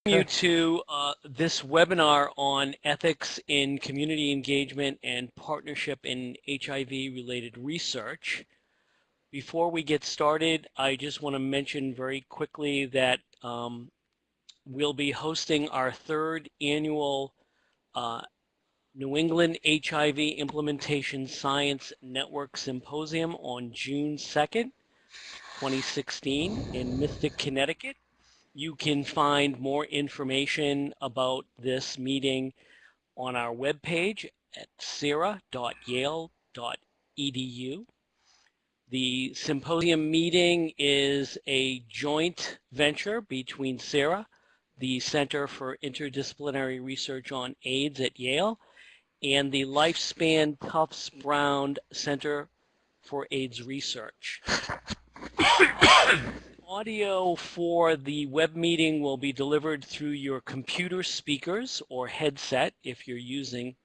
You to this webinar on ethics in community engagement and partnership in HIV-related research. Before we get started, I just want to mention very quickly that we'll be hosting our third annual New England HIV Implementation Science Network Symposium on June 2nd, 2016 in Mystic, Connecticut. You can find more information about this meeting on our webpage at cira.yale.edu. The symposium meeting is a joint venture between CIRA, the Center for Interdisciplinary Research on AIDS at Yale, and the Lifespan Tufts Brown Center for AIDS Research. Audio for the web meeting will be delivered through your computer speakers or headset if you're using.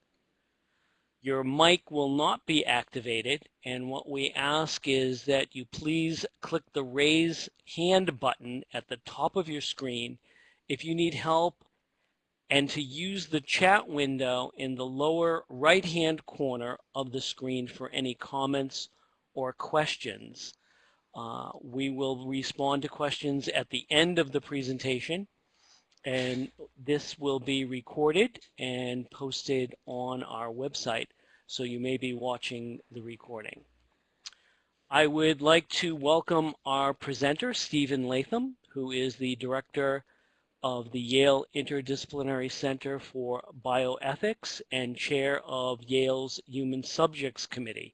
Your mic will not be activated, and what we ask is that you please click the raise hand button at the top of your screen if you need help, and to use the chat window in the lower right-hand corner of the screen for any comments or questions. We will respond to questions at the end of the presentation, and this will be recorded and posted on our website, so you may be watching the recording. I would like to welcome our presenter, Stephen Latham, who is the director of the Yale Interdisciplinary Center for Bioethics and chair of Yale's Human Subjects Committee.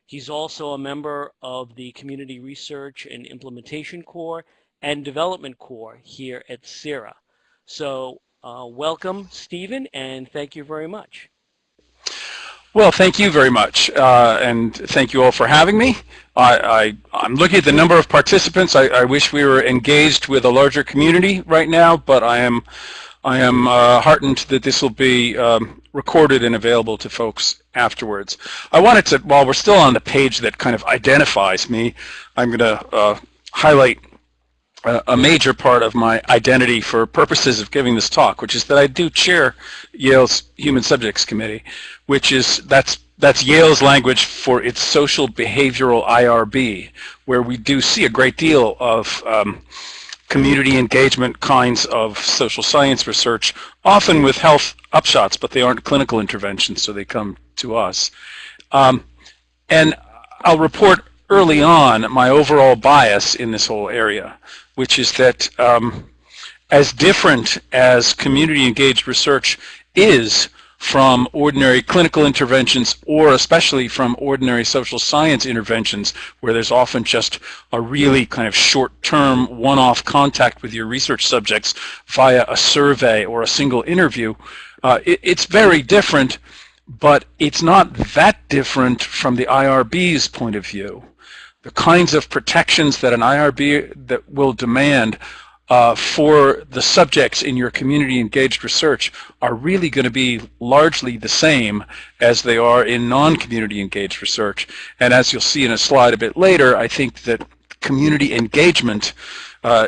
He's also a member of the Community Research and Implementation Core and Development Core here at CIRA. So welcome, Stephen, and thank you very much. Well, thank you very much, and thank you all for having me. I'm looking at the number of participants. I wish we were engaged with a larger community right now, but I am heartened that this will be recorded and available to folks afterwards. I wanted to, while we're still on the page that kind of identifies me, I'm going to highlight a major part of my identity for purposes of giving this talk, which is that I do chair Yale's Human Subjects Committee, which is, that's Yale's language for its social behavioral IRB, where we do see a great deal of community engagement kinds of social science research, often with health upshots, but they aren't clinical interventions, so they come to us. And I'll report early on my overall bias in this whole area, which is that as different as community engaged research is from ordinary clinical interventions, or especially from ordinary social science interventions, where there's often just a really kind of short-term one-off contact with your research subjects via a survey or a single interview, it's very different, but it's not that different from the IRB's point of view. The kinds of protections that an IRB that will demand for the subjects in your community engaged research are really going to be largely the same as they are in non-community engaged research. And as you'll see in a slide a bit later, I think that community engagement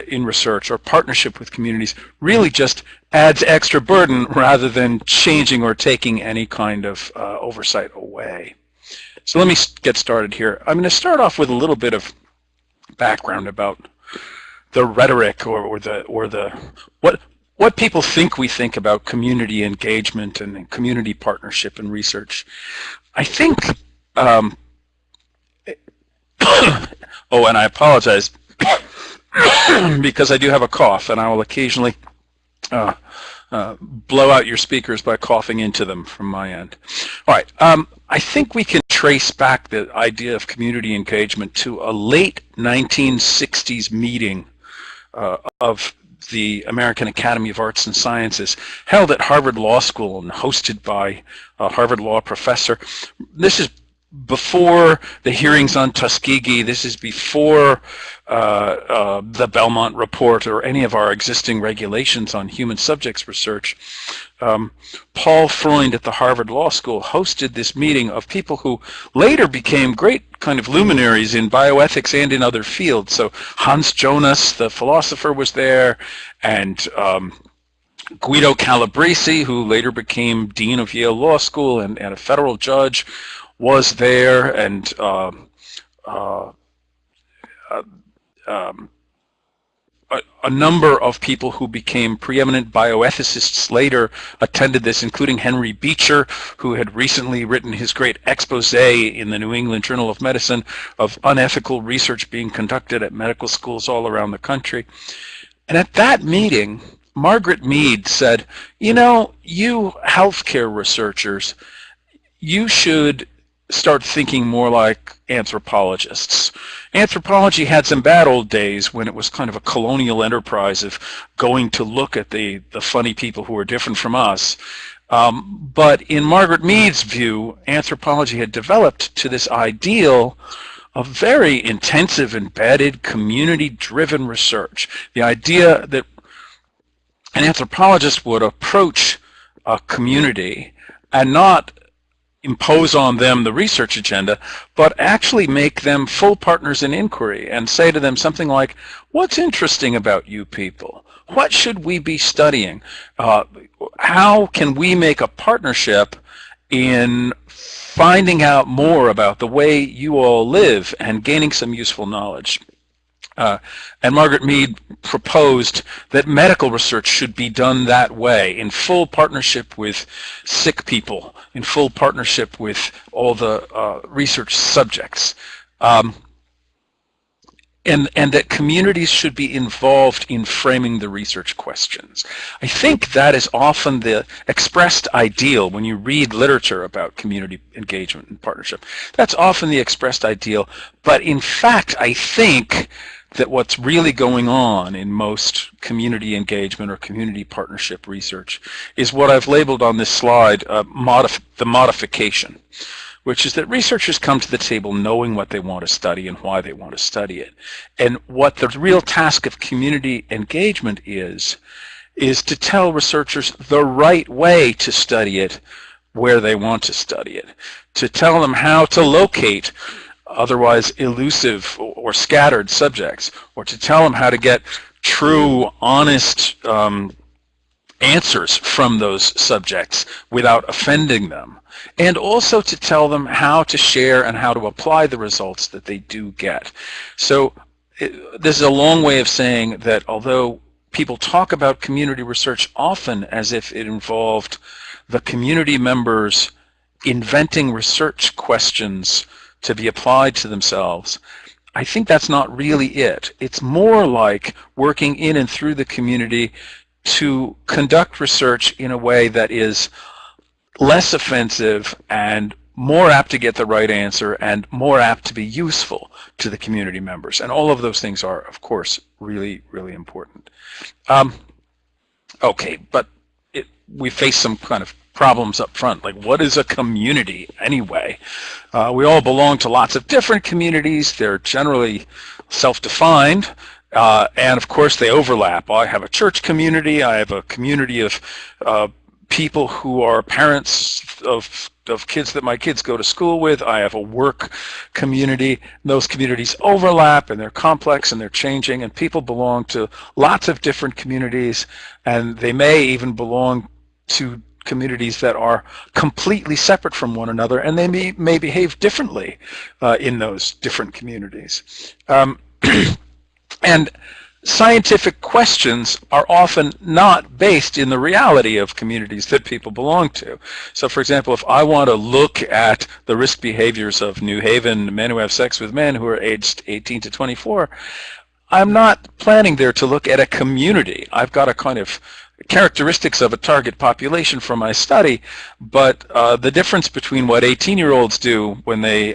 in research or partnership with communities really just adds extra burden rather than changing or taking any kind of oversight away. So let me get started here. I'm going to start off with a little bit of background about the rhetoric or what people think we think about community engagement and community partnership and research. I think, oh, and I apologize because I do have a cough, and I will occasionally blow out your speakers by coughing into them from my end. All right, I think we can trace back the idea of community engagement to a late 1960s meeting of the American Academy of Arts and Sciences, held at Harvard Law School and hosted by a Harvard Law professor. This is before the hearings on Tuskegee. This is before the Belmont Report or any of our existing regulations on human subjects research. Paul Freund at the Harvard Law School hosted this meeting of people who later became great kind of luminaries in bioethics and in other fields. So Hans Jonas, the philosopher, was there, and Guido Calabresi, who later became Dean of Yale Law School and a federal judge, was there, and a number of people who became preeminent bioethicists later attended this, including Henry Beecher, who had recently written his great expose in the New England Journal of Medicine of unethical research being conducted at medical schools all around the country. And at that meeting, Margaret Mead said, you know, you healthcare researchers, you should start thinking more like anthropologists. Anthropology had some bad old days when it was kind of a colonial enterprise of going to look at the funny people who were different from us. But in Margaret Mead's view, anthropology had developed to this ideal of very intensive, embedded, community-driven research. The idea that an anthropologist would approach a community and not impose on them the research agenda, but actually make them full partners in inquiry and say to them something like, what's interesting about you people? What should we be studying? How can we make a partnership in finding out more about the way you all live and gaining some useful knowledge? And Margaret Mead proposed that medical research should be done that way, in full partnership with sick people, in full partnership with all the research subjects, and that communities should be involved in framing the research questions. I think that is often the expressed ideal when you read literature about community engagement and partnership. That's often the expressed ideal, but in fact, I think that what's really going on in most community engagement or community partnership research is what I've labeled on this slide, the modification, which is that researchers come to the table knowing what they want to study and why they want to study it. And what the real task of community engagement is to tell researchers the right way to study it where they want to study it, to tell them how to locate otherwise elusive or scattered subjects, or to tell them how to get true, honest answers from those subjects without offending them, and also to tell them how to share and how to apply the results that they do get. So this is a long way of saying that although people talk about community research often as if it involved the community members inventing research questions to be applied to themselves, I think that's not really it. It's more like working in and through the community to conduct research in a way that is less offensive and more apt to get the right answer and more apt to be useful to the community members. And all of those things are, of course, really, really important. Okay, but we face some kind of problems up front, like what is a community anyway? We all belong to lots of different communities. They're generally self-defined, and of course they overlap. I have a church community, I have a community of people who are parents of kids that my kids go to school with, I have a work community. Those communities overlap and they're complex and they're changing, and people belong to lots of different communities, and they may even belong to communities that are completely separate from one another, and they may behave differently in those different communities. And scientific questions are often not based in the reality of communities that people belong to. So for example, if I want to look at the risk behaviors of New Haven men who have sex with men who are aged 18 to 24, I'm not planning there to look at a community. I've got a kind of characteristics of a target population for my study, but the difference between what 18-year-olds do when they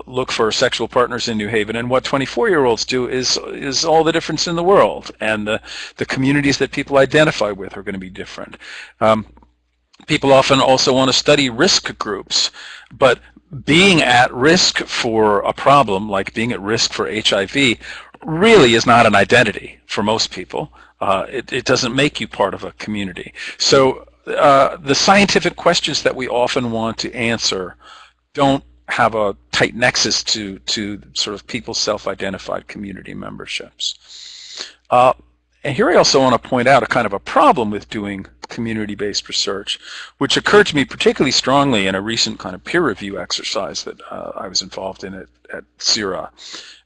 look for sexual partners in New Haven and what 24-year-olds do is all the difference in the world, and the communities that people identify with are going to be different. People often also want to study risk groups, but being at risk for a problem, like being at risk for HIV, really is not an identity for most people. It doesn't make you part of a community. So the scientific questions that we often want to answer don't have a tight nexus to sort of people's self-identified community memberships. And here I also want to point out a kind of a problem with doing community-based research, which occurred to me particularly strongly in a recent kind of peer review exercise that I was involved in at CIRA.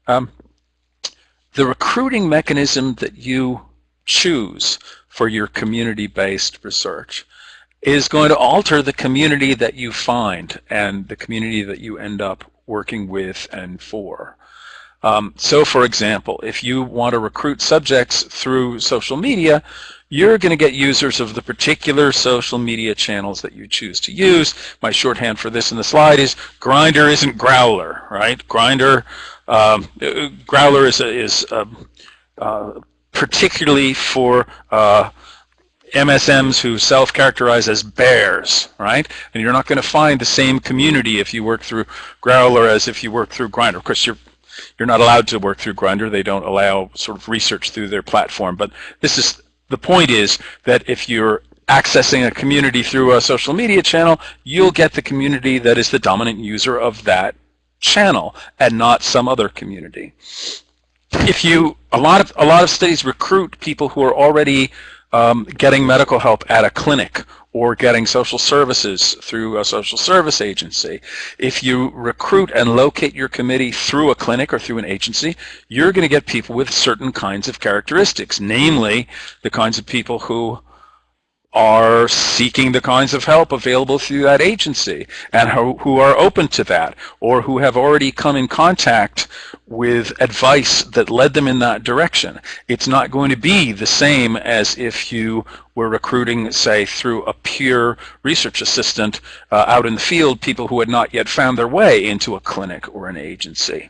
The recruiting mechanism that you choose for your community-based research is going to alter the community that you find and the community that you end up working with and for. So for example, if you want to recruit subjects through social media, you're going to get users of the particular social media channels that you choose to use. My shorthand for this in the slide is Grindr isn't Growler, right? Grindr, Growler is particularly for MSMs who self-characterize as bears, right? And you're not going to find the same community if you work through Growler as if you work through Grindr. Of course, you're not allowed to work through Grindr. They don't allow sort of research through their platform. But the point is that if you're accessing a community through a social media channel, you'll get the community that is the dominant user of that channel and not some other community. A lot of studies recruit people who are already getting medical help at a clinic or getting social services through a social service agency. If you recruit and locate your committee through a clinic or through an agency, you're going to get people with certain kinds of characteristics, namely the kinds of people who are seeking the kinds of help available through that agency and who are open to that, or who have already come in contact with advice that led them in that direction. It's not going to be the same as if you were recruiting, say, through a peer research assistant out in the field, people who had not yet found their way into a clinic or an agency.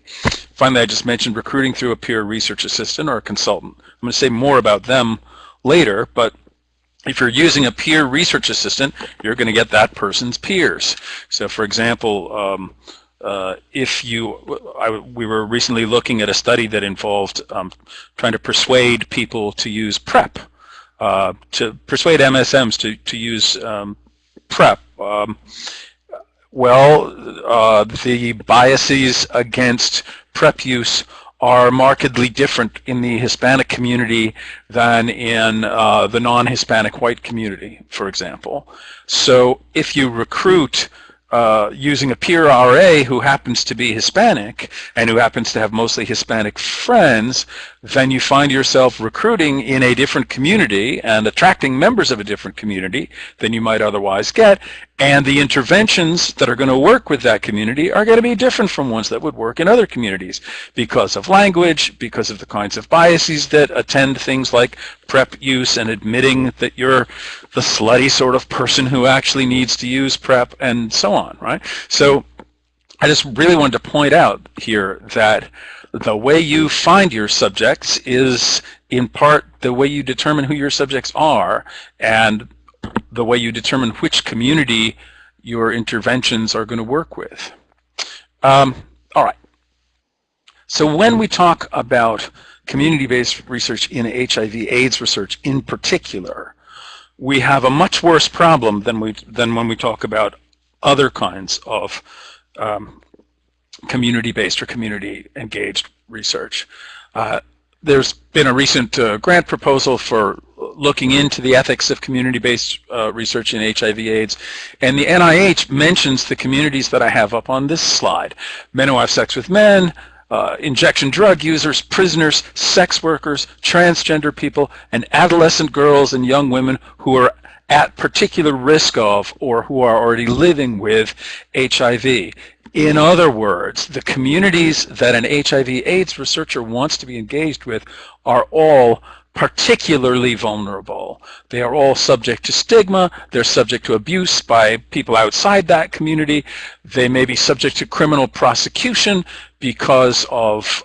Finally, I just mentioned recruiting through a peer research assistant or a consultant. I'm going to say more about them later, but if you're using a peer research assistant, you're going to get that person's peers. So, for example, we were recently looking at a study that involved trying to persuade people to use PrEP, to persuade MSMs to use PrEP. The biases against PrEP use are markedly different in the Hispanic community than in the non-Hispanic white community, for example. So if you recruit using a peer RA who happens to be Hispanic and who happens to have mostly Hispanic friends, then you find yourself recruiting in a different community and attracting members of a different community than you might otherwise get, and the interventions that are going to work with that community are going to be different from ones that would work in other communities because of language, because of the kinds of biases that attend things like PrEP use and admitting that you're the slutty sort of person who actually needs to use PrEP and so on, right? So I just really wanted to point out here that the way you find your subjects is in part the way you determine who your subjects are and the way you determine which community your interventions are going to work with. All right. So when we talk about community-based research in HIV/AIDS research in particular, we have a much worse problem than when we talk about other kinds of community-based or community-engaged research. There's been a recent grant proposal for looking into the ethics of community-based research in HIV/AIDS, and the NIH mentions the communities that I have up on this slide: men who have sex with men, injection drug users, prisoners, sex workers, transgender people, and adolescent girls and young women who are at particular risk of or who are already living with HIV. In other words, the communities that an HIV/AIDS researcher wants to be engaged with are all particularly vulnerable. They are all subject to stigma. They're subject to abuse by people outside that community. They may be subject to criminal prosecution because of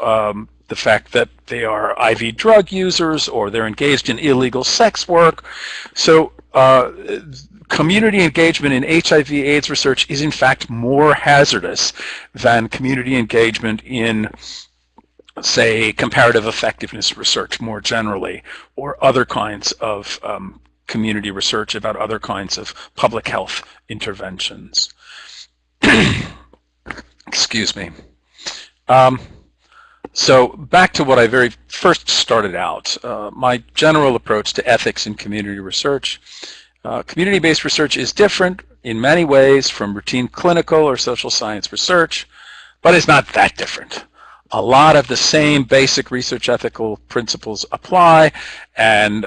the fact that they are IV drug users or they're engaged in illegal sex work. So community engagement in HIV/AIDS research is in fact more hazardous than community engagement in, say, comparative effectiveness research more generally, or other kinds of community research about other kinds of public health interventions. Excuse me. So back to what I very first started out, my general approach to ethics in community research. Community-based research is different in many ways from routine clinical or social science research, but it's not that different. A lot of the same basic research ethical principles apply, and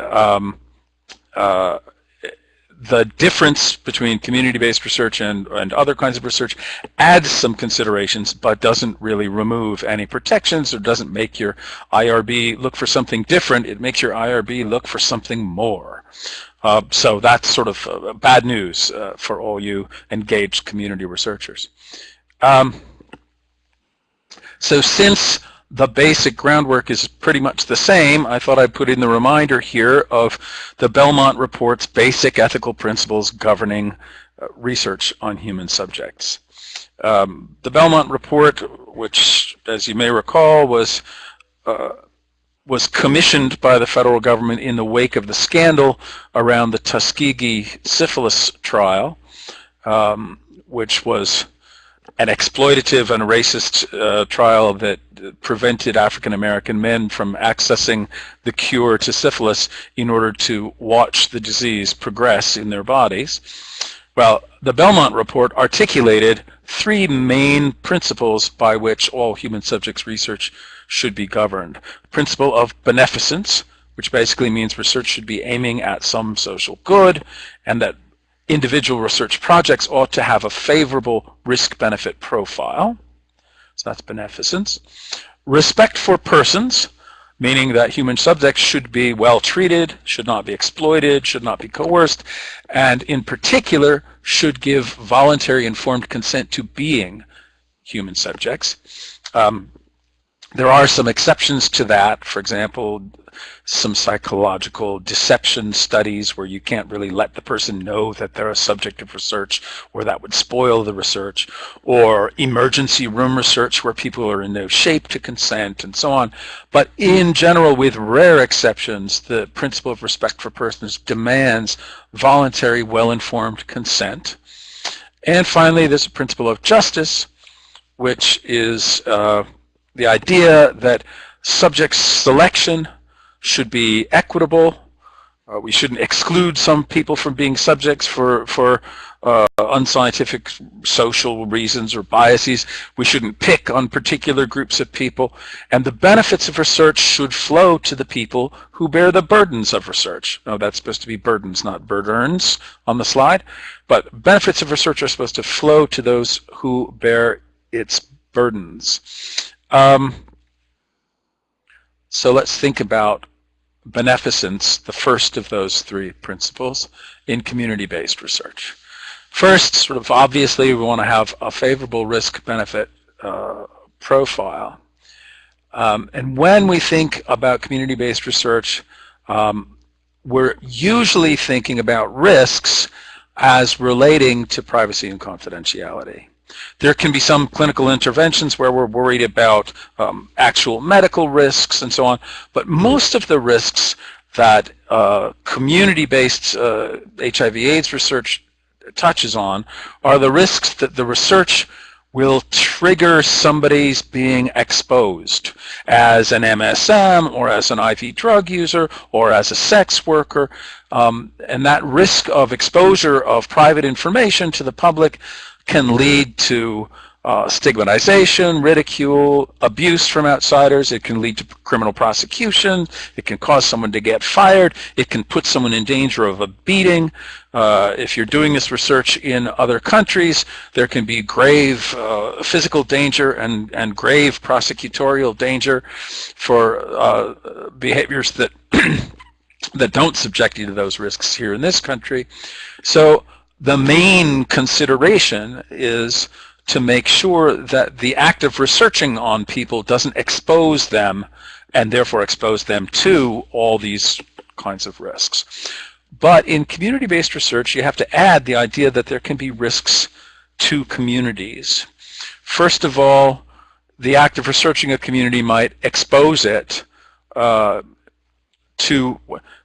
the difference between community-based research and other kinds of research adds some considerations, but doesn't really remove any protections or doesn't make your IRB look for something different. It makes your IRB look for something more. So that's sort of bad news for all you engaged community researchers. So since the basic groundwork is pretty much the same, I thought I'd put in the reminder here of the Belmont Report's basic ethical principles governing research on human subjects. The Belmont Report, which, as you may recall, was commissioned by the federal government in the wake of the scandal around the Tuskegee syphilis trial, which was an exploitative and racist trial that prevented African American men from accessing the cure to syphilis in order to watch the disease progress in their bodies. Well, the Belmont Report articulated three main principles by which all human subjects research should be governed. Principle of beneficence, which basically means research should be aiming at some social good, and that individual research projects ought to have a favorable risk-benefit profile. So that's beneficence. Respect for persons, meaning that human subjects should be well treated, should not be exploited, should not be coerced, and in particular should give voluntary informed consent to being human subjects. There are some exceptions to that. For example, some psychological deception studies where you can't really let the person know that they're a subject of research, or that would spoil the research, or emergency room research where people are in no shape to consent, and so on. But in general, with rare exceptions, the principle of respect for persons demands voluntary, well-informed consent. And finally, there's a principle of justice, which is the idea that subject selection should be equitable. We shouldn't exclude some people from being subjects for unscientific social reasons or biases. We shouldn't pick on particular groups of people. And the benefits of research should flow to the people who bear the burdens of research. Now, that's supposed to be burdens, not burdens on the slide. But benefits of research are supposed to flow to those who bear its burdens. So let's think about beneficence, the first of those three principles, in community-based research. First, sort of obviously, we want to have a favorable risk-benefit profile. And when we think about community-based research, we're usually thinking about risks as relating to privacy and confidentiality. There can be some clinical interventions where we're worried about actual medical risks and so on, but most of the risks that community-based HIV/AIDS research touches on are the risks that the research will trigger somebody's being exposed as an MSM or as an IV drug user or as a sex worker. And that risk of exposure of private information to the public can lead to stigmatization, ridicule, abuse from outsiders. It can lead to criminal prosecution. It can cause someone to get fired. It can put someone in danger of a beating. If you're doing this research in other countries, there can be grave physical danger and grave prosecutorial danger for behaviors that that don't subject you to those risks here in this country. So the main consideration is to make sure that the act of researching on people doesn't expose them and therefore expose them to all these kinds of risks. But in community-based research, you have to add the idea that there can be risks to communities. First of all, the act of researching a community might expose it to,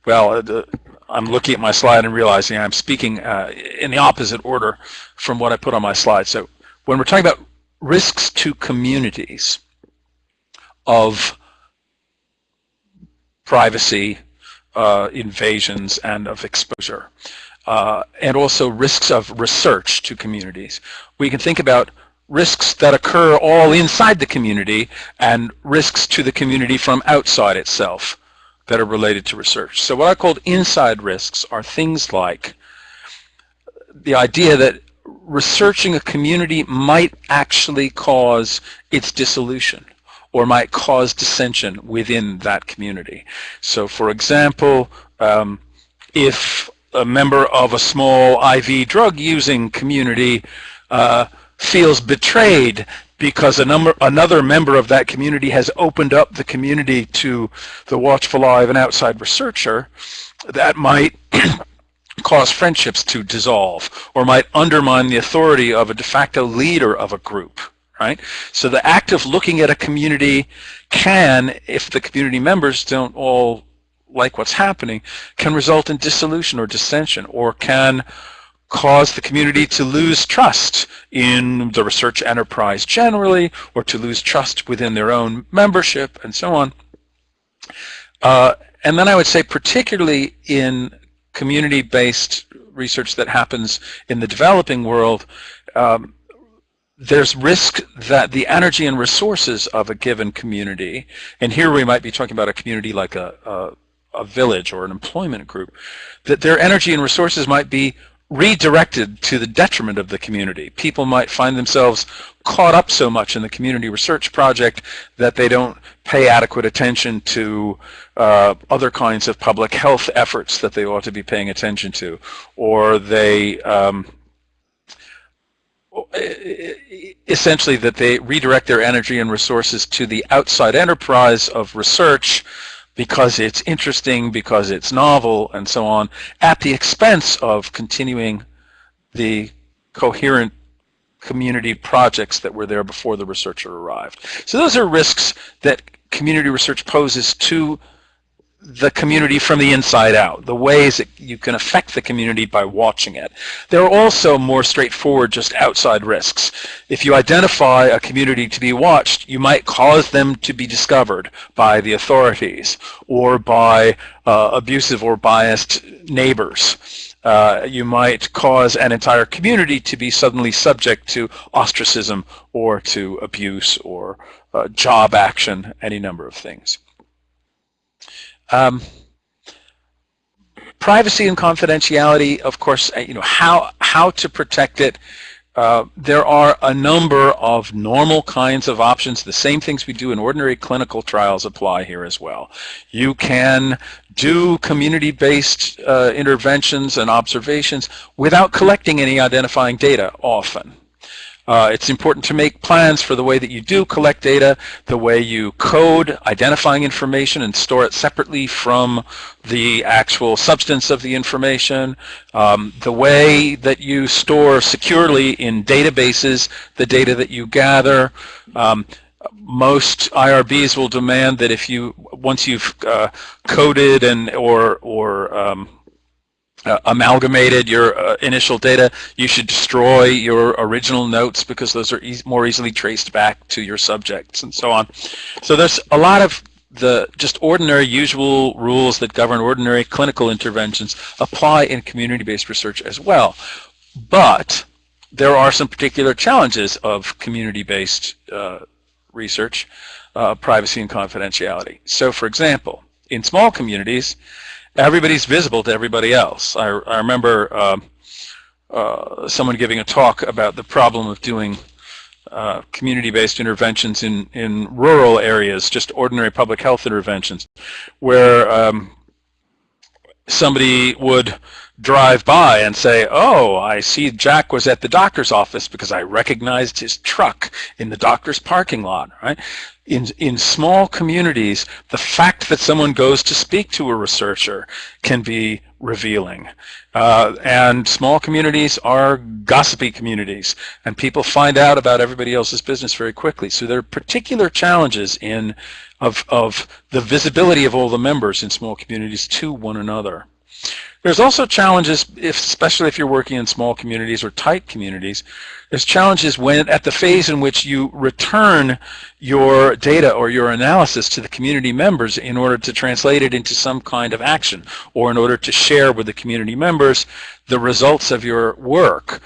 well, I'm looking at my slide and realizing I'm speaking in the opposite order from what I put on my slide. So when we're talking about risks to communities, of privacy invasions and of exposure, and also risks of research to communities. We can think about risks that occur all inside the community and risks to the community from outside itself that are related to research. So what I called inside risks are things like the idea that researching a community might actually cause its dissolution or might cause dissension within that community. So for example, if a member of a small IV drug using community feels betrayed because another member of that community has opened up the community to the watchful eye of an outside researcher, that might cause friendships to dissolve or might undermine the authority of a de facto leader of a group, right? So the act of looking at a community can, if the community members don't all like what's happening, can result in dissolution or dissension, or can cause the community to lose trust in the research enterprise generally, or to lose trust within their own membership, and so on. And then I would say, particularly in community-based research that happens in the developing world, there's risk that the energy and resources of a given community, and here we might be talking about a community like a village or an employment group, that their energy and resources might be redirected to the detriment of the community. People might find themselves caught up so much in the community research project that they don't pay adequate attention to other kinds of public health efforts that they ought to be paying attention to, or they essentially that they redirect their energy and resources to the outside enterprise of research because it's interesting, because it's novel, and so on, at the expense of continuing the coherent community projects that were there before the researcher arrived. So those are risks that community research poses to the community from the inside out, the ways that you can affect the community by watching it. There are also more straightforward, just outside risks. If you identify a community to be watched, you might cause them to be discovered by the authorities or by abusive or biased neighbors. You might cause an entire community to be suddenly subject to ostracism or to abuse or job action, any number of things. Privacy and confidentiality, of course, how to protect it. There are a number of normal kinds of options. The same things we do in ordinary clinical trials apply here as well. You can do community-based interventions and observations without collecting any identifying data often. It's important to make plans for the way that you do collect data, the way you code identifying information and store it separately from the actual substance of the information, the way that you store securely in databases the data that you gather. Most IRBs will demand that if you, once you've coded and or amalgamated your initial data, you should destroy your original notes because those are more easily traced back to your subjects and so on. So there's a lot of the just ordinary usual rules that govern ordinary clinical interventions apply in community-based research as well. But there are some particular challenges of community-based research, privacy and confidentiality. So for example, in small communities, everybody's visible to everybody else. I remember someone giving a talk about the problem of doing community-based interventions in rural areas, just ordinary public health interventions, where somebody would drive by and say, oh, I see Jack was at the doctor's office because I recognized his truck in the doctor's parking lot, right? In small communities, the fact that someone goes to speak to a researcher can be revealing. And small communities are gossipy communities, and people find out about everybody else's business very quickly. So there are particular challenges of the visibility of all the members in small communities to one another. There's also challenges, especially if you're working in small communities or tight communities. There's challenges when at the phase in which you return your data or your analysis to the community members in order to translate it into some kind of action, or in order to share with the community members the results of your work.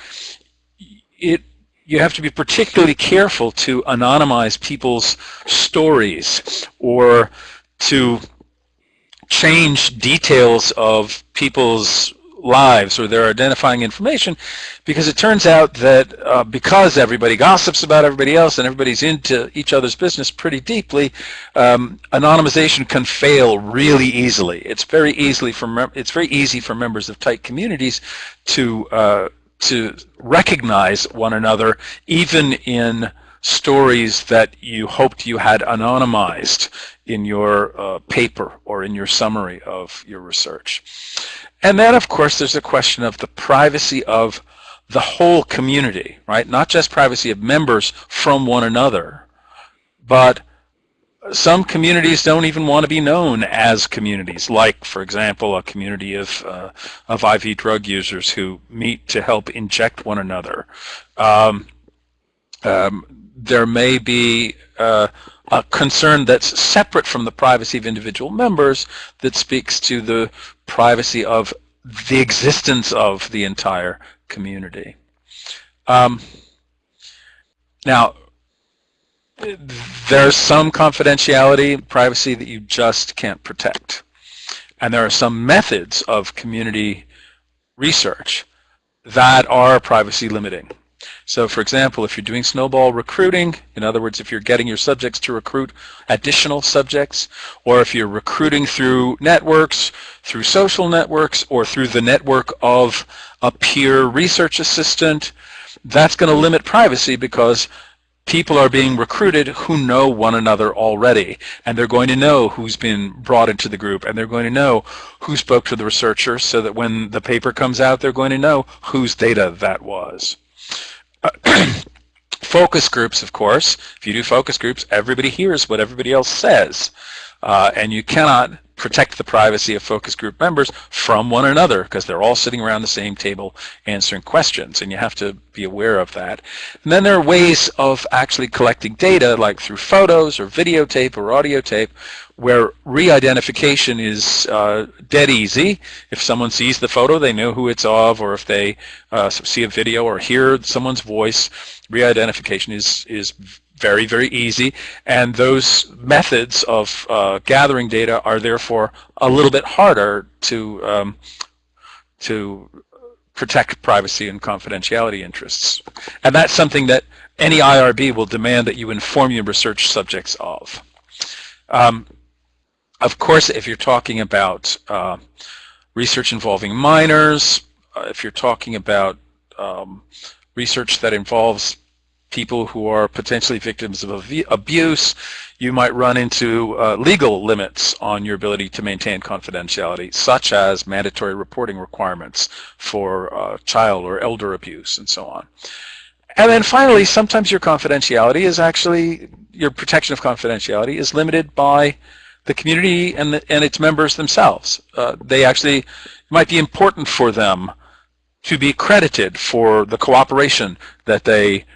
You have to be particularly careful to anonymize people's stories or to change details of people's lives or their identifying information, because it turns out that because everybody gossips about everybody else and everybody's into each other's business pretty deeply, anonymization can fail really easily. It's very easy for members of tight communities to recognize one another, even in stories that you hoped you had anonymized in your paper or in your summary of your research. And then, of course, there's a question of the privacy of the whole community, right? Not just privacy of members from one another, but some communities don't even want to be known as communities, like, for example, a community of IV drug users who meet to help inject one another. There may be a concern that's separate from the privacy of individual members that speaks to the privacy of the existence of the entire community. Now, there's some confidentiality, privacy that you just can't protect. And there are some methods of community research that are privacy limiting. So, for example, if you're doing snowball recruiting, in other words, if you're getting your subjects to recruit additional subjects, or if you're recruiting through networks, through social networks, or through the network of a peer research assistant, that's going to limit privacy because people are being recruited who know one another already, and they're going to know who's been brought into the group, and they're going to know who spoke to the researcher, so that when the paper comes out, they're going to know whose data that was. Focus groups, of course, if you do focus groups, everybody hears what everybody else says, and you cannot protect the privacy of focus group members from one another because they're all sitting around the same table answering questions, and you have to be aware of that. And then there are ways of actually collecting data, like through photos or videotape or audio tape, where re-identification is dead easy. If someone sees the photo, they know who it's of, or if they see a video or hear someone's voice, re-identification is very, very easy, and those methods of gathering data are therefore a little bit harder to protect privacy and confidentiality interests. And that's something that any IRB will demand that you inform your research subjects of. Of course, if you're talking about research involving minors, if you're talking about research that involves people who are potentially victims of abuse, you might run into legal limits on your ability to maintain confidentiality, such as mandatory reporting requirements for child or elder abuse and so on. And then finally, sometimes your confidentiality is actually, your protection of confidentiality is limited by the community and its members themselves. They actually, it might be important for them to be credited for the cooperation that they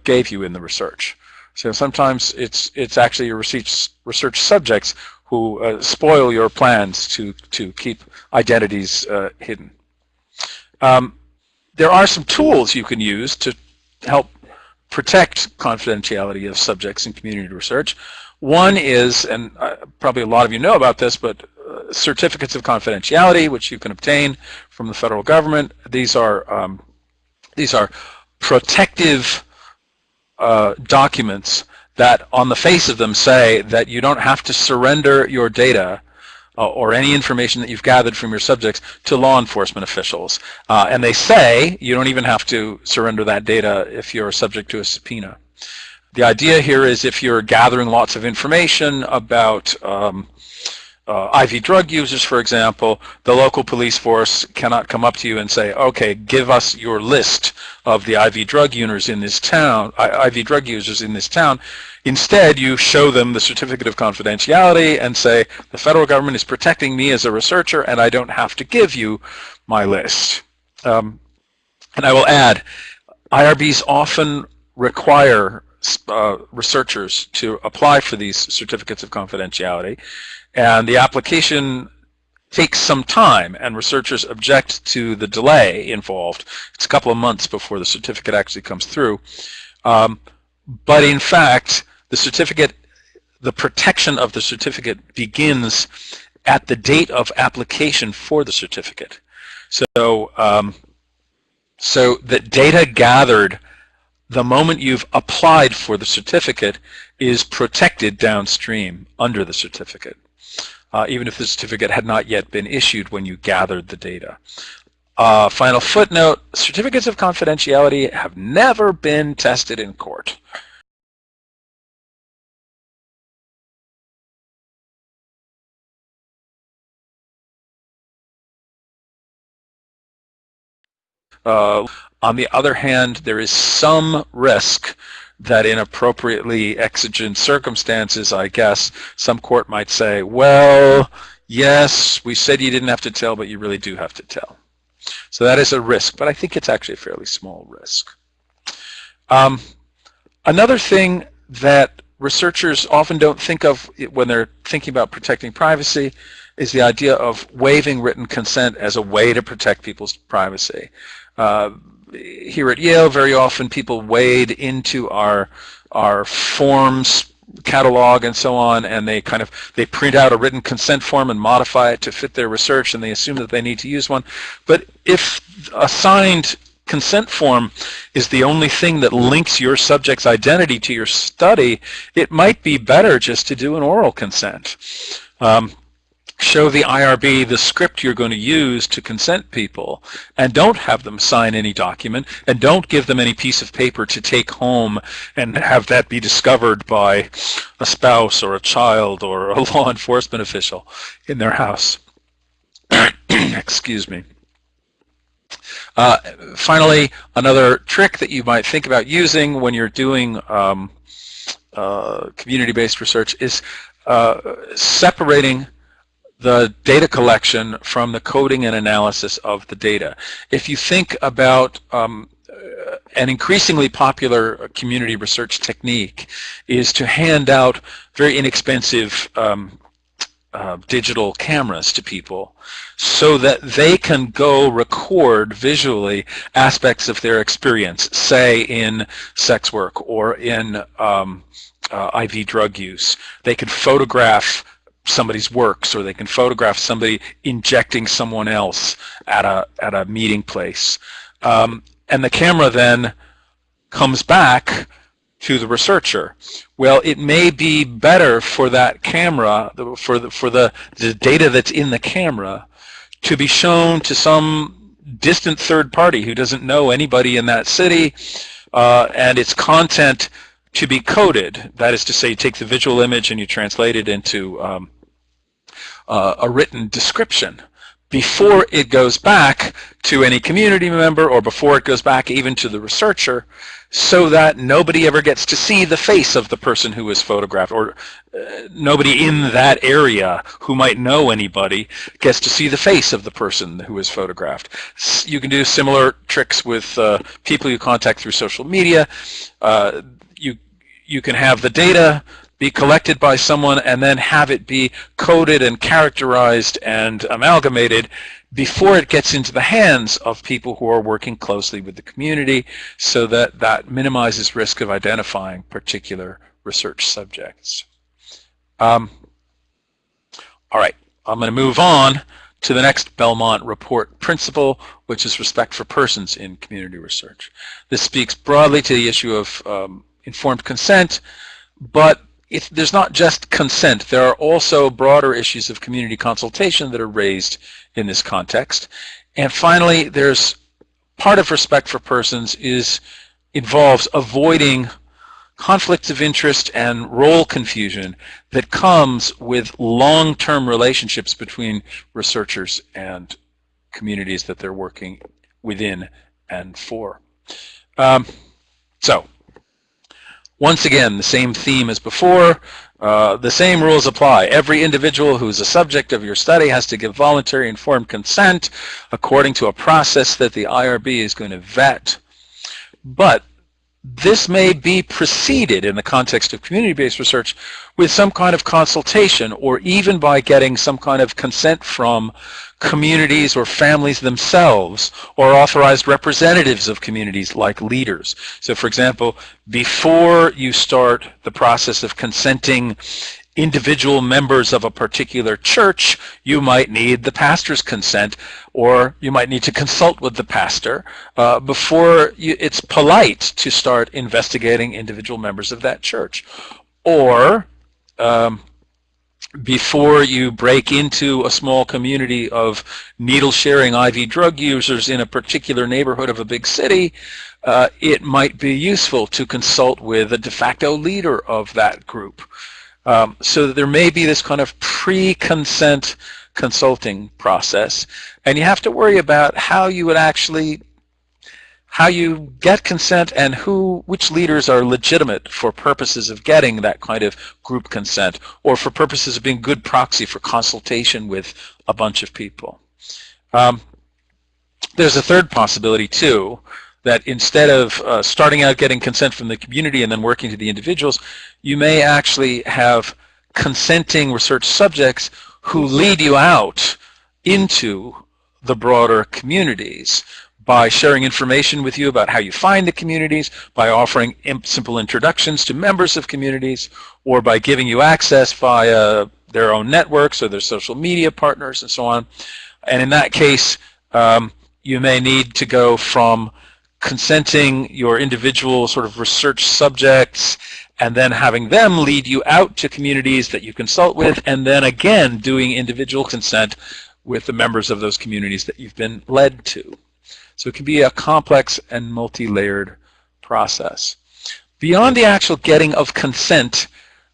gave you in the research. So sometimes it's actually your research subjects who spoil your plans to keep identities hidden. There are some tools you can use to help protect confidentiality of subjects in community research. One is, and probably a lot of you know about this, but certificates of confidentiality, which you can obtain from the federal government. These are protective documents that on the face of them say that you don't have to surrender your data or any information that you've gathered from your subjects to law enforcement officials. And they say you don't even have to surrender that data if you're subject to a subpoena. The idea here is if you're gathering lots of information about IV drug users, for example, the local police force cannot come up to you and say, okay, give us your list of the IV drug users in this town, IV drug users in this town. Instead, you show them the certificate of confidentiality and say, the federal government is protecting me as a researcher and I don't have to give you my list. And I will add, IRBs often require researchers to apply for these certificates of confidentiality, and the application takes some time, and researchers object to the delay involved. It's a couple of months before the certificate actually comes through. But in fact, the certificate, the protection of the certificate begins at the date of application for the certificate. So, so that data gathered the moment you've applied for the certificate is protected downstream under the certificate, even if the certificate had not yet been issued when you gathered the data. Final footnote, certificates of confidentiality have never been tested in court. On the other hand, there is some risk that in appropriately exigent circumstances, I guess, some court might say, well, yes, we said you didn't have to tell, but you really do have to tell. So that is a risk, but I think it's actually a fairly small risk. Another thing that researchers often don't think of when they're thinking about protecting privacy is the idea of waiving written consent as a way to protect people's privacy. Here at Yale, very often people wade into our forms catalog and so on, and they print out a written consent form and modify it to fit their research, and they assume that they need to use one. But if a signed consent form is the only thing that links your subject's identity to your study, it might be better just to do an oral consent. Show the IRB the script you're going to use to consent people, and don't have them sign any document, and don't give them any piece of paper to take home and have that be discovered by a spouse or a child or a law enforcement official in their house. Excuse me. Finally, another trick that you might think about using when you're doing community-based research is separating the data collection from the coding and analysis of the data. If you think about an increasingly popular community research technique is to hand out very inexpensive digital cameras to people so that they can go record visually aspects of their experience, say in sex work or in IV drug use. They can photograph somebody's works, or they can photograph somebody injecting someone else at a meeting place. And the camera then comes back to the researcher. Well, it may be better for that camera, for the data that's in the camera, to be shown to some distant third party who doesn't know anybody in that city, and its content to be coded. That is to say, you take the visual image and you translate it into a written description before it goes back to any community member, or before it goes back even to the researcher, so that nobody ever gets to see the face of the person who was photographed, or nobody in that area who might know anybody gets to see the face of the person who was photographed. You can do similar tricks with people you contact through social media. You can have the data be collected by someone and then have it be coded and characterized and amalgamated before it gets into the hands of people who are working closely with the community, so that that minimizes risk of identifying particular research subjects. All right, I'm going to move on to the next Belmont Report principle, which is respect for persons in community research. This speaks broadly to the issue of informed consent, but there's not just consent. There are also broader issues of community consultation that are raised in this context. And finally, there's part of respect for persons involves avoiding conflicts of interest and role confusion that comes with long-term relationships between researchers and communities that they're working within and for. So, once again, the same theme as before. The same rules apply. Every individual who is a subject of your study has to give voluntary informed consent according to a process that the IRB is going to vet. But this may be preceded in the context of community-based research with some kind of consultation, or even by getting some kind of consent from communities or families themselves, or authorized representatives of communities like leaders. So for example, before you start the process of consenting individual members of a particular church, you might need the pastor's consent, or you might need to consult with the pastor before it's polite to start investigating individual members of that church. Or before you break into a small community of needle-sharing IV drug users in a particular neighborhood of a big city, it might be useful to consult with a de facto leader of that group. So there may be this kind of pre-consent consulting process, and you have to worry about how you would actually, how you get consent and which leaders are legitimate for purposes of getting that kind of group consent, or for purposes of being good proxy for consultation with a bunch of people. There's a third possibility too, that instead of starting out getting consent from the community and then working to the individuals, you may actually have consenting research subjects who lead you out into the broader communities by sharing information with you about how you find the communities, by offering simple introductions to members of communities, or by giving you access via their own networks or their social media partners and so on. And in that case, you may need to go from consenting your individual sort of research subjects and then having them lead you out to communities that you consult with, and then again doing individual consent with the members of those communities that you've been led to. So it can be a complex and multi-layered process. Beyond the actual getting of consent,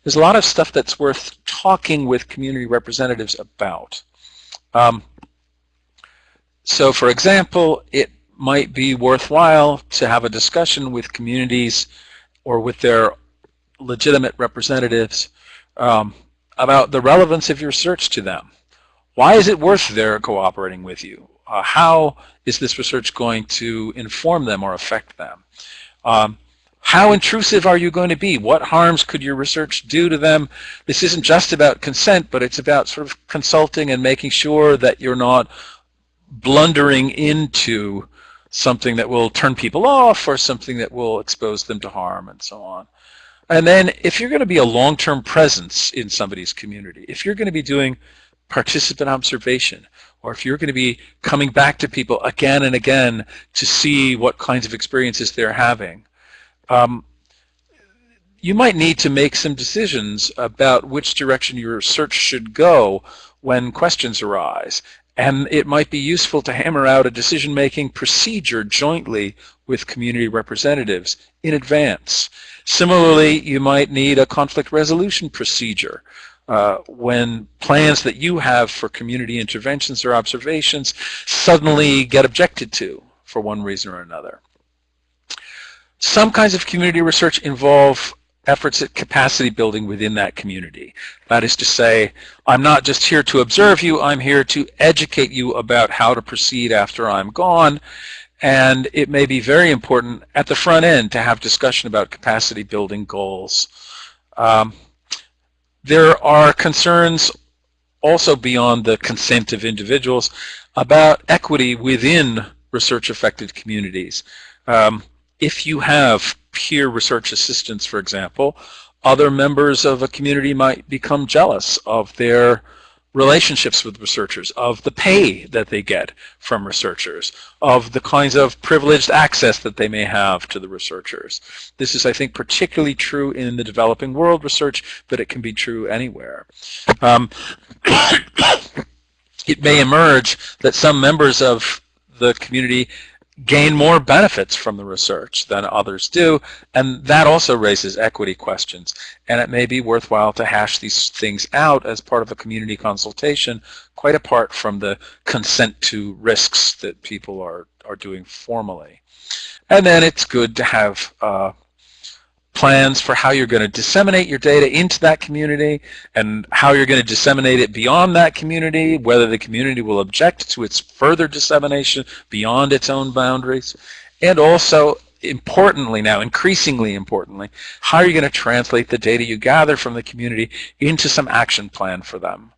there's a lot of stuff that's worth talking with community representatives about. So for example, it might be worthwhile to have a discussion with communities or with their legitimate representatives about the relevance of your research to them. Why is it worth their cooperating with you? How is this research going to inform them or affect them? How intrusive are you going to be? What harms could your research do to them? This isn't just about consent, but it's about sort of consulting and making sure that you're not blundering into something that will turn people off or something that will expose them to harm and so on. And then if you're going to be a long-term presence in somebody's community, if you're going to be doing participant observation, or if you're going to be coming back to people again and again to see what kinds of experiences they're having, you might need to make some decisions about which direction your research should go when questions arise. And it might be useful to hammer out a decision-making procedure jointly with community representatives in advance. Similarly, you might need a conflict resolution procedure when plans that you have for community interventions or observations suddenly get objected to for one reason or another. Some kinds of community research involve efforts at capacity building within that community. That is to say, I'm not just here to observe you, I'm here to educate you about how to proceed after I'm gone. And it may be very important at the front end to have discussion about capacity building goals. There are concerns also beyond the consent of individuals about equity within research-affected communities. If you have peer research assistants, for example, other members of a community might become jealous of their relationships with researchers, of the pay that they get from researchers, of the kinds of privileged access that they may have to the researchers. This is, I think, particularly true in the developing world research, but it can be true anywhere. It may emerge that some members of the community gain more benefits from the research than others do, and that also raises equity questions. And it may be worthwhile to hash these things out as part of a community consultation, quite apart from the consent to risks that people are doing formally. And then it's good to have plans for how you're going to disseminate your data into that community and how you're going to disseminate it beyond that community, whether the community will object to its further dissemination beyond its own boundaries, and also, importantly now, increasingly importantly, how are you going to translate the data you gather from the community into some action plan for them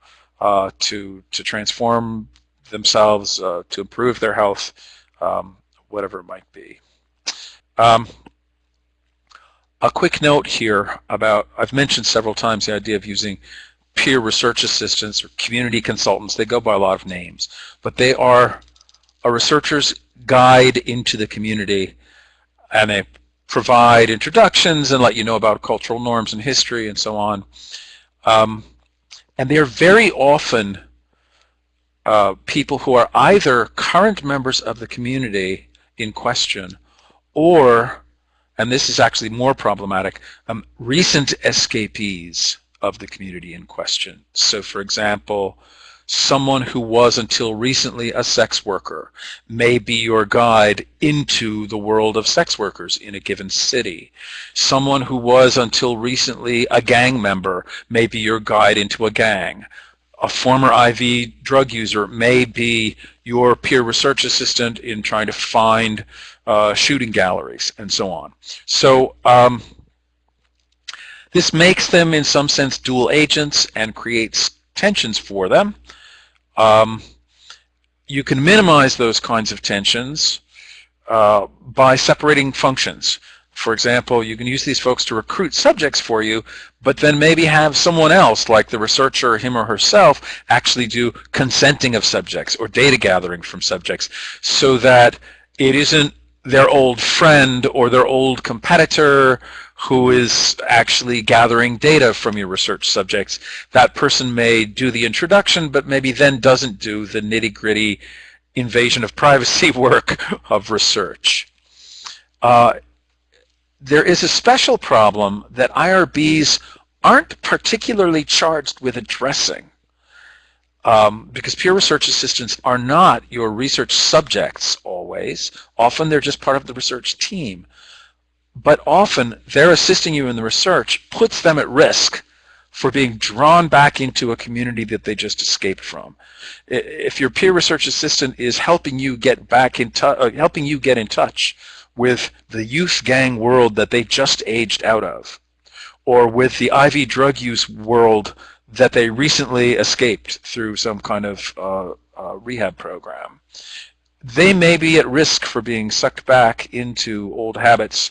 to transform themselves, to improve their health, whatever it might be. A quick note here about, I've mentioned several times the idea of using peer research assistants or community consultants. They go by a lot of names, but they are a researcher's guide into the community, and they provide introductions and let you know about cultural norms and history and so on. And they're very often people who are either current members of the community in question or, and this is actually more problematic, recent escapees of the community in question. So for example, someone who was until recently a sex worker may be your guide into the world of sex workers in a given city. Someone who was until recently a gang member may be your guide into a gang. A former IV drug user may be your peer research assistant in trying to find shooting galleries and so on. So this makes them in some sense dual agents and creates tensions for them. You can minimize those kinds of tensions by separating functions. For example, you can use these folks to recruit subjects for you, but then maybe have someone else, like the researcher, him or herself, actually do consenting of subjects or data gathering from subjects, so that it isn't their old friend or their old competitor who is actually gathering data from your research subjects. That person may do the introduction, but maybe then doesn't do the nitty-gritty invasion of privacy work of research. There is a special problem that IRBs aren't particularly charged with addressing, because peer research assistants are not your research subjects always. Often they're just part of the research team. But often their assisting you in the research puts them at risk for being drawn back into a community that they just escaped from. If your peer research assistant is helping you get back in touch with the youth gang world that they just aged out of, or with the IV drug use world that they recently escaped through some kind of rehab program, they may be at risk for being sucked back into old habits,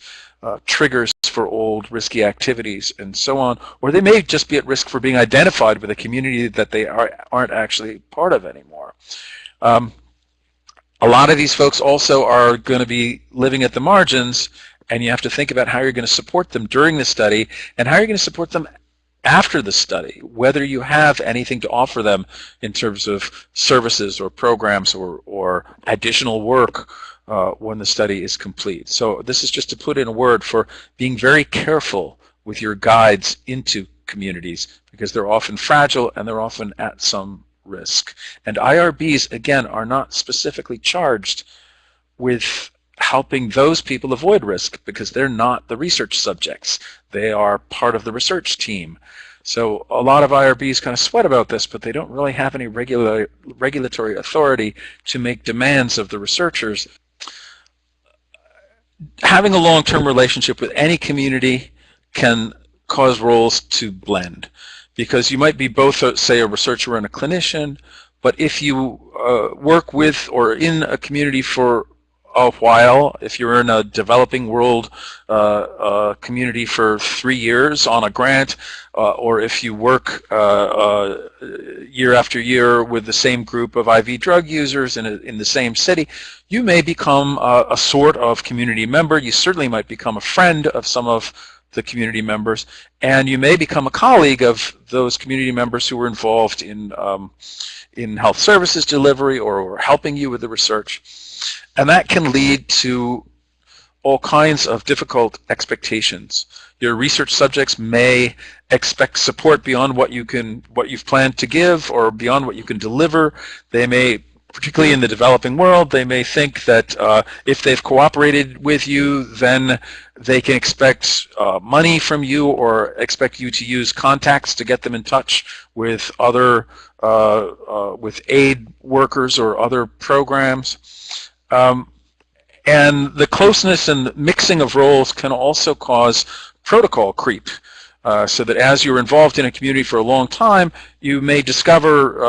triggers for old risky activities, and so on, or they may just be at risk for being identified with a community that they aren't actually part of anymore. A lot of these folks also are going to be living at the margins, and you have to think about how you're going to support them during the study and how you're going to support them after the study, whether you have anything to offer them in terms of services or programs or additional work when the study is complete. So this is just to put in a word for being very careful with your guides into communities, because they're often fragile and they're often at some risk. And IRBs, again, are not specifically charged with helping those people avoid risk, because they're not the research subjects. They are part of the research team. So a lot of IRBs kind of sweat about this, but they don't really have any regulatory authority to make demands of the researchers. Having a long-term relationship with any community can cause roles to blend, because you might be both, say, a researcher and a clinician, but if you work with or in a community for a while, if you're in a developing world community for 3 years on a grant, or if you work year after year with the same group of IV drug users in the same city, you may become a sort of community member. You certainly might become a friend of some of the community members, and you may become a colleague of those community members who were involved in health services delivery or helping you with the research. And that can lead to all kinds of difficult expectations. Your research subjects may expect support beyond what you've planned to give or beyond what you can deliver. They may, particularly in the developing world, they may think that if they've cooperated with you, then they can expect money from you or expect you to use contacts to get them in touch with other with aid workers or other programs. And the closeness and mixing of roles can also cause protocol creep, so that as you're involved in a community for a long time, you may discover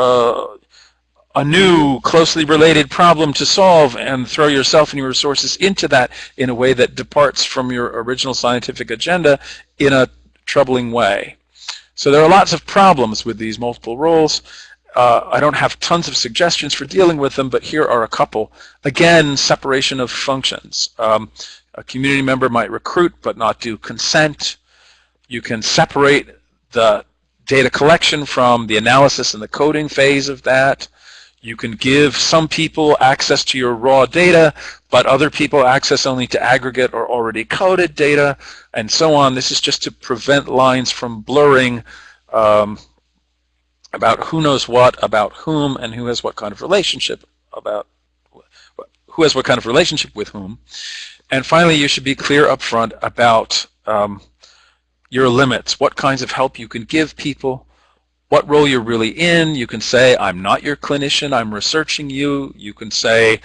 a new closely related problem to solve and throw yourself and your resources into that in a way that departs from your original scientific agenda in a troubling way. So there are lots of problems with these multiple roles. I don't have tons of suggestions for dealing with them, but here are a couple. Again, separation of functions. A community member might recruit but not do consent. You can separate the data collection from the analysis and the coding phase of that. You can give some people access to your raw data, but other people access only to aggregate or already coded data, and so on. This is just to prevent lines from blurring about who knows what, about whom, and who has what kind of relationship with whom. And finally, you should be clear up front about your limits, what kinds of help you can give people, what role you're really in. You can say, I'm not your clinician, I'm researching you. You can say,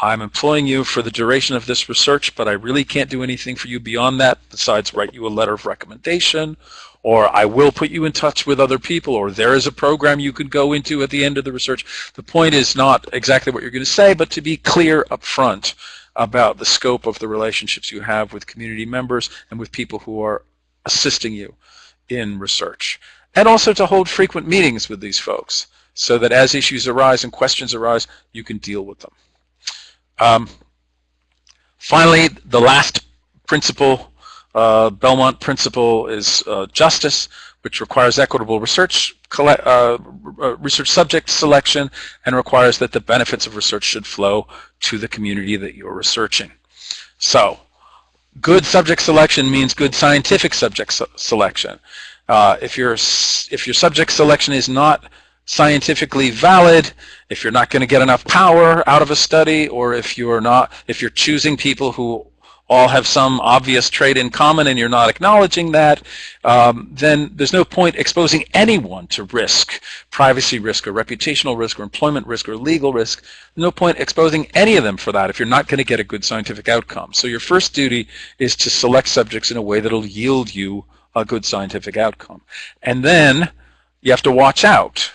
I'm employing you for the duration of this research, but I really can't do anything for you beyond that besides write you a letter of recommendation, or I will put you in touch with other people, or there is a program you could go into at the end of the research. The point is not exactly what you're going to say, but to be clear up front about the scope of the relationships you have with community members and with people who are assisting you in research. And also to hold frequent meetings with these folks so that as issues arise and questions arise, you can deal with them. Finally, the last principle, Belmont principle, is justice, which requires equitable research subject selection and requires that the benefits of research should flow to the community that you're researching. So, good subject selection means good scientific subject selection. If your subject selection is not scientifically valid, if you're not going to get enough power out of a study, or if you're choosing people who all have some obvious trait in common and you're not acknowledging that, then there's no point exposing anyone to risk, privacy risk or reputational risk or employment risk or legal risk. No point exposing any of them for that if you're not going to get a good scientific outcome. So your first duty is to select subjects in a way that'll yield you a good scientific outcome. And then you have to watch out,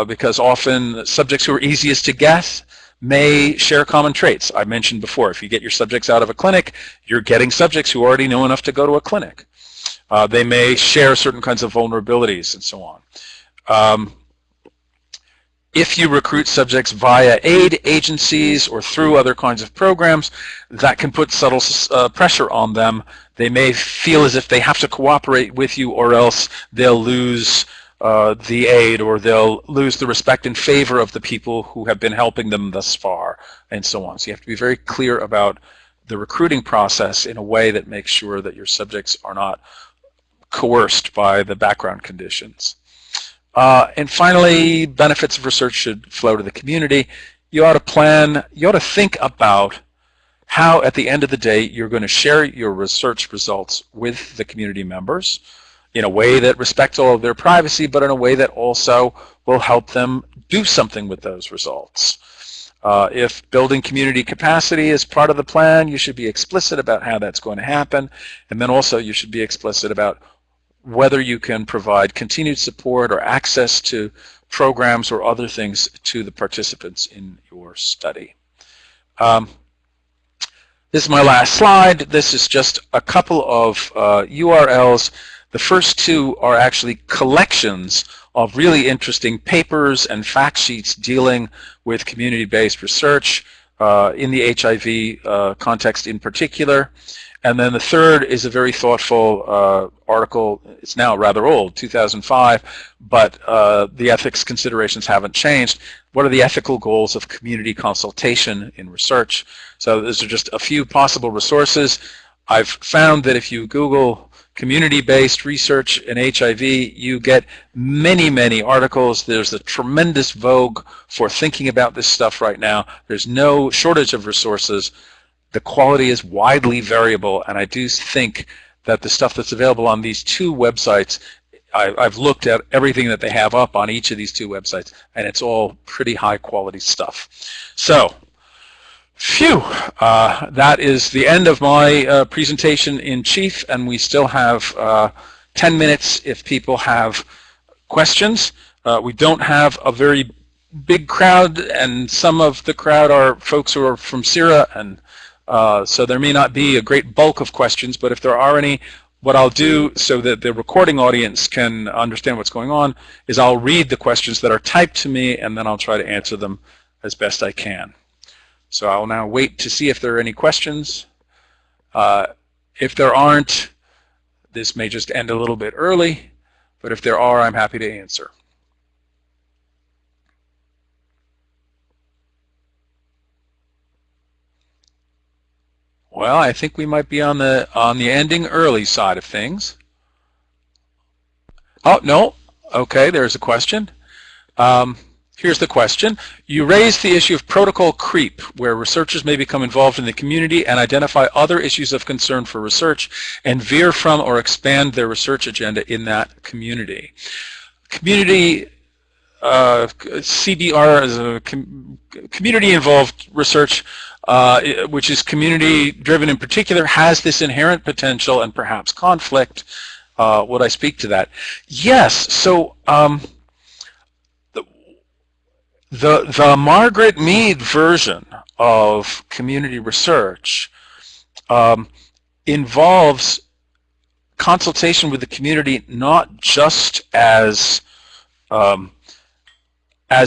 because often subjects who are easiest to guess may share common traits. I mentioned before, if you get your subjects out of a clinic, you're getting subjects who already know enough to go to a clinic. They may share certain kinds of vulnerabilities and so on. If you recruit subjects via aid agencies or through other kinds of programs, that can put subtle pressure on them. They may feel as if they have to cooperate with you or else they'll lose the aid, or they'll lose the respect and favor of the people who have been helping them thus far, and so on. So you have to be very clear about the recruiting process in a way that makes sure that your subjects are not coerced by the background conditions. And finally, benefits of research should flow to the community. You ought to think about how at the end of the day you're going to share your research results with the community members in a way that respects all of their privacy, but in a way that also will help them do something with those results. If building community capacity is part of the plan, you should be explicit about how that's going to happen, and then also you should be explicit about whether you can provide continued support or access to programs or other things to the participants in your study. This is my last slide. This is just a couple of URLs. The first two are actually collections of really interesting papers and fact sheets dealing with community-based research in the HIV context in particular. And then the third is a very thoughtful article. It's now rather old, 2005, but the ethics considerations haven't changed. What are the ethical goals of community consultation in research? So those are just a few possible resources. I've found that if you Google community-based research in HIV, you get many, many articles. There's a tremendous vogue for thinking about this stuff right now. There's no shortage of resources. The quality is widely variable, and I do think that the stuff that's available on these two websites, I've looked at everything that they have up on each of these two websites, and it's all pretty high quality stuff. So, phew, that is the end of my presentation in chief, and we still have 10 minutes if people have questions. We don't have a very big crowd, and some of the crowd are folks who are from CIRA, and so there may not be a great bulk of questions, but if there are any, what I'll do so that the recording audience can understand what's going on is I'll read the questions that are typed to me, and then I'll try to answer them as best I can. So I'll now wait to see if there are any questions. If there aren't, this may just end a little bit early, but if there are, I'm happy to answer. Well, I think we might be on the ending early side of things. Oh, no. Okay, there's a question. Here's the question. You raised the issue of protocol creep, where researchers may become involved in the community and identify other issues of concern for research and veer from or expand their research agenda in that community. Community CBR is a community-involved research, which is community-driven in particular, has this inherent potential and perhaps conflict. Would I speak to that? Yes. So the Margaret Mead version of community research involves consultation with the community not just as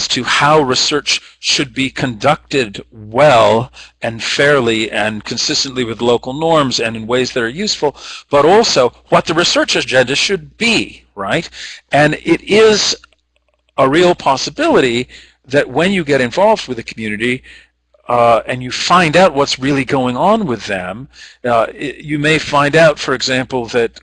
to how research should be conducted well and fairly and consistently with local norms and in ways that are useful, but also what the research agenda should be, right? And it is a real possibility that when you get involved with the community and you find out what's really going on with them, you may find out, for example, that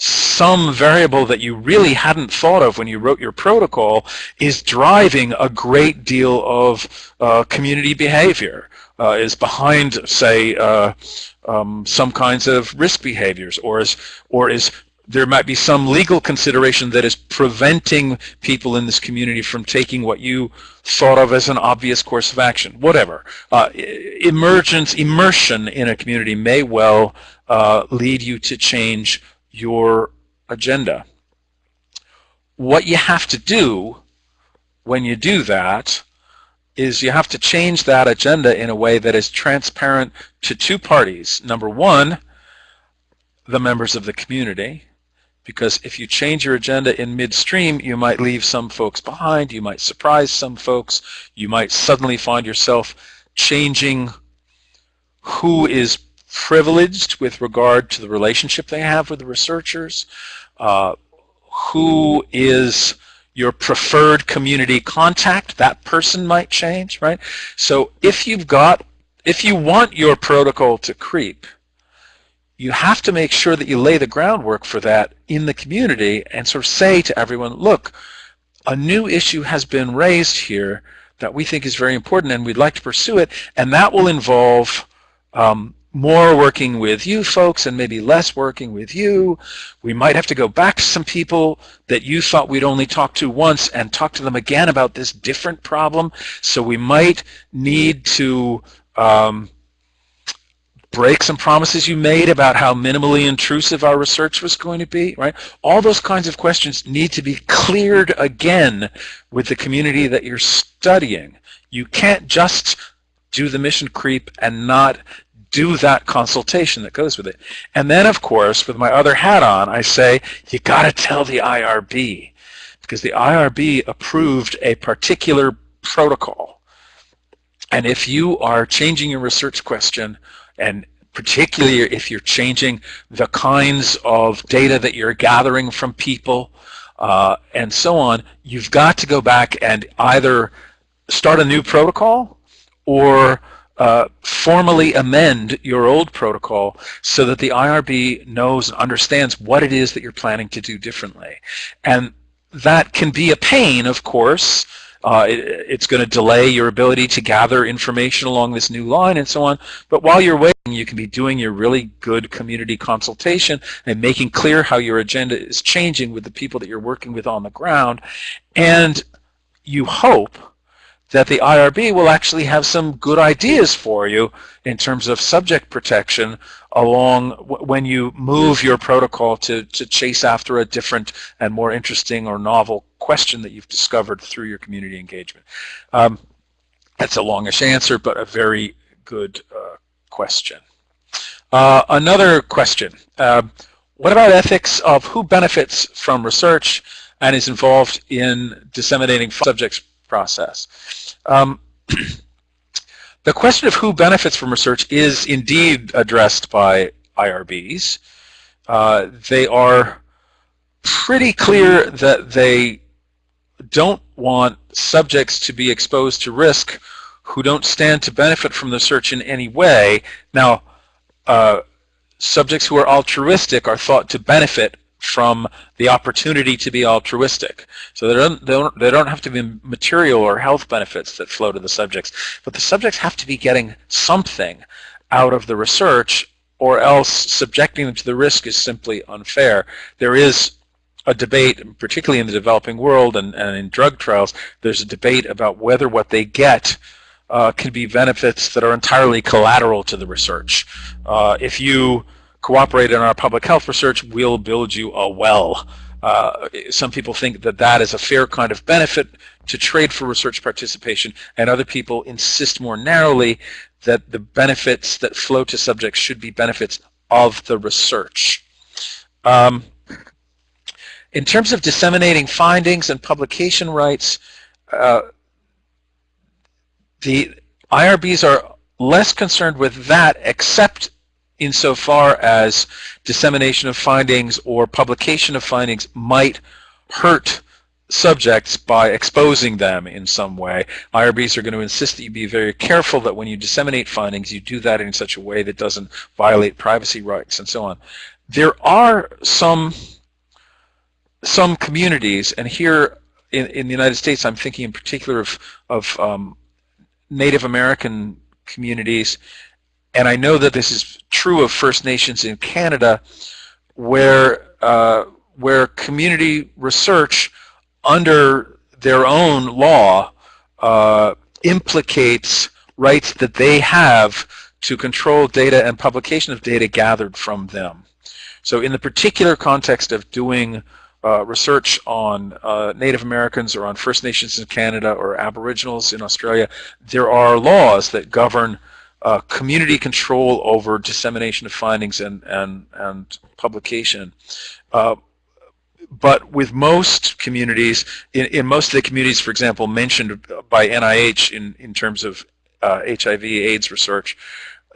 some variable that you really hadn't thought of when you wrote your protocol is driving a great deal of community behavior, is behind, say, some kinds of risk behaviors, or is there might be some legal consideration that is preventing people in this community from taking what you thought of as an obvious course of action. Whatever. Immersion in a community may well lead you to change your agenda. What you have to do when you do that is you have to change that agenda in a way that is transparent to two parties. Number one, the members of the community, because if you change your agenda in midstream, you might leave some folks behind, you might surprise some folks, you might suddenly find yourself changing who is privileged with regard to the relationship they have with the researchers, who is your preferred community contact, that person might change, right? So if you want your protocol to creep, you have to make sure that you lay the groundwork for that in the community and sort of say to everyone, look, a new issue has been raised here that we think is very important and we'd like to pursue it, and that will involve more working with you folks and maybe less working with you. We might have to go back to some people that you thought we'd only talk to once and talk to them again about this different problem. So we might need to break some promises you made about how minimally intrusive our research was going to be, right? All those kinds of questions need to be cleared again with the community that you're studying. You can't just do the mission creep and not do that consultation that goes with it. And then, of course, with my other hat on, I say, you got to tell the IRB, because the IRB approved a particular protocol. And if you are changing your research question and particularly if you're changing the kinds of data that you're gathering from people, and so on, you've got to go back and either start a new protocol or formally amend your old protocol so that the IRB knows and understands what it is that you're planning to do differently. And that can be a pain, of course. It's going to delay your ability to gather information along this new line and so on. But while you're waiting, you can be doing your really good community consultation and making clear how your agenda is changing with the people that you're working with on the ground. And you hope that the IRB will actually have some good ideas for you in terms of subject protection along when you move your protocol to chase after a different and more interesting or novel question that you've discovered through your community engagement. That's a longish answer, but a very good question. Another question. What about ethics of who benefits from research and is involved in disseminating subjects process? The question of who benefits from research is indeed addressed by IRBs. They are pretty clear that they don't want subjects to be exposed to risk who don't stand to benefit from the research in any way. Now, subjects who are altruistic are thought to benefit from the opportunity to be altruistic. So they don't have to be material or health benefits that flow to the subjects, but the subjects have to be getting something out of the research, or else subjecting them to the risk is simply unfair. There is a debate, particularly in the developing world and in drug trials, there's a debate about whether what they get can be benefits that are entirely collateral to the research. If you cooperate in our public health research, we'll build you a well. Some people think that that is a fair kind of benefit to trade for research participation, and other people insist more narrowly that the benefits that flow to subjects should be benefits of the research. In terms of disseminating findings and publication rights, the IRBs are less concerned with that, except insofar as dissemination of findings or publication of findings might hurt subjects by exposing them in some way. IRBs are going to insist that you be very careful that when you disseminate findings, you do that in such a way that doesn't violate privacy rights and so on. There are some communities, and here in the United States, I'm thinking in particular of Native American communities, and I know that this is true of First Nations in Canada, where community research under their own law implicates rights that they have to control data and publication of data gathered from them. So in the particular context of doing research on Native Americans or on First Nations in Canada or Aboriginals in Australia, there are laws that govern community control over dissemination of findings and publication. But with most communities, in most of the communities, for example, mentioned by NIH in terms of HIV/AIDS research,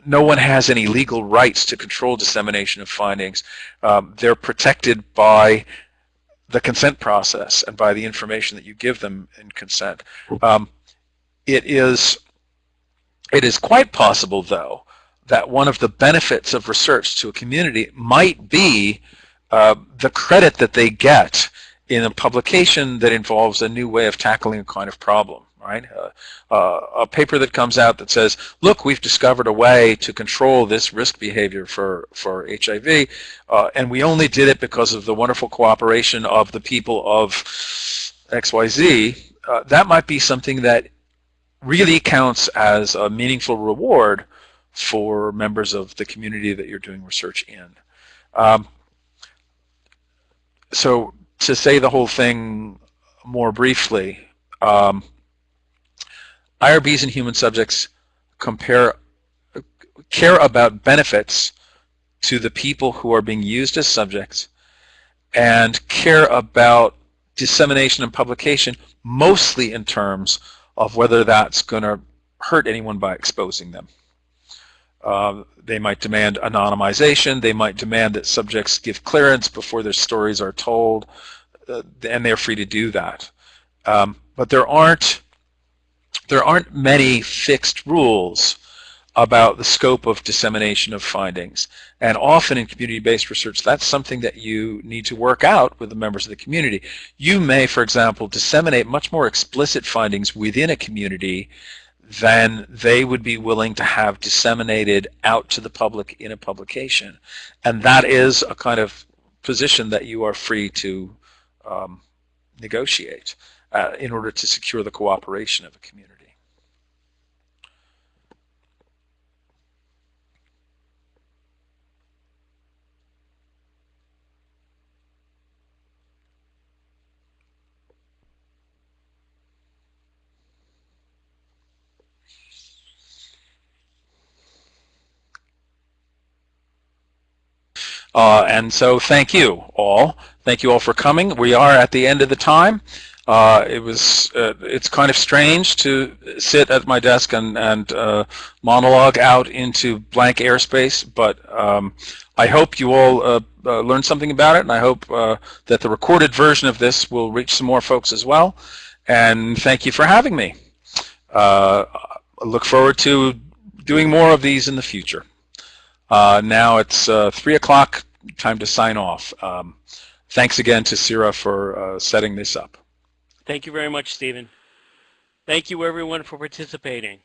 no one has any legal rights to control dissemination of findings. They're protected by the consent process and by the information that you give them in consent. It is quite possible, though, that one of the benefits of research to a community might be the credit that they get in a publication that involves a new way of tackling a kind of problem, right? A paper that comes out that says, look, we've discovered a way to control this risk behavior for HIV, and we only did it because of the wonderful cooperation of the people of XYZ. That might be something that really counts as a meaningful reward for members of the community that you're doing research in. So to say the whole thing more briefly, IRBs and human subjects care about benefits to the people who are being used as subjects and care about dissemination and publication mostly in terms of whether that's going to hurt anyone by exposing them. They might demand anonymization. They might demand that subjects give clearance before their stories are told, and they're free to do that. But there aren't many fixed rules about the scope of dissemination of findings. And often in community-based research, that's something that you need to work out with the members of the community. You may, for example, disseminate much more explicit findings within a community than they would be willing to have disseminated out to the public in a publication. And that is a kind of position that you are free to negotiate in order to secure the cooperation of a community. And so thank you all. Thank you all for coming. We are at the end of the time. It's kind of strange to sit at my desk and monologue out into blank airspace, but I hope you all learned something about it, and I hope that the recorded version of this will reach some more folks as well. And thank you for having me. I look forward to doing more of these in the future. Now it's 3 o'clock, time to sign off. Thanks again to Sira for setting this up. Thank you very much, Stephen. Thank you, everyone, for participating.